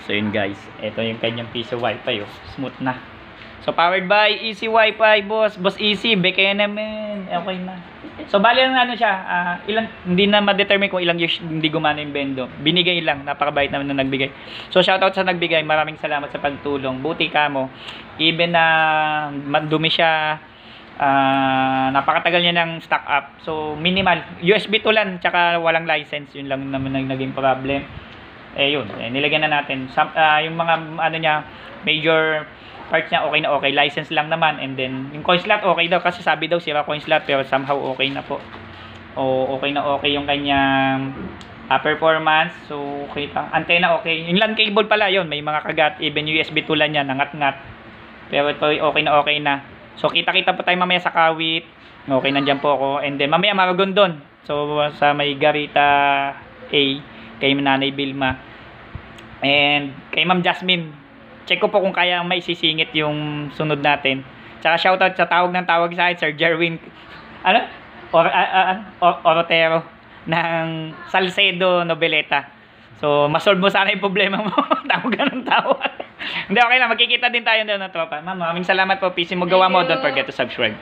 So yun guys, ito yung kanyang piso wifi oh. Smooth na. So powered by Easy Wi-Fi, boss. Boss Easy, beke naman. Okay na. So bali lang ano siya, ilang hindi na ma-determine kung ilang years hindi gumana yung bendo. Binigay lang, napakabait naman nung nagbigay. So shoutout sa nagbigay, maraming salamat sa pagtulong. Buti ka mo. Even na mandumi siya, napakatagal niya ng stock up. So minimal, USB to lang, tsaka walang license. Yun lang naman naging problem. Eh yun, nilagyan na natin. Yung mga ano niya, major parts niya okay na okay, license lang naman. And then yung coin slot okay daw kasi sabi daw sira coin slot, pero somehow okay na po. O okay na okay yung kanyang performance. So okay pa. Antenna okay. Yung LAN cable pala yun, may mga kagat. Even USB tulan niya nangat-ngat. Pero ito okay na okay na. So kita-kita po tayo mamaya sa Kawit. Okay, nandiyan po ako. And then mamaya Maragondon. So sa may Garita A, kay Nanay Bilma. And kay Ma'am Jasmine. Check ko po kung kaya may sisingit yung sunod natin. Tsaka shoutout sa tawag ng tawag sa akin, Sir Jerwin, ano? Orotero ng Salcedo Noveleta. So, masolve mo sana yung problema mo. Tawag ka ng tawag. Hindi, okay lang. Magkikita din tayo doon ng tropa. Ma'am, maraming salamat po. PC mo gawa mo. Don't forget to subscribe.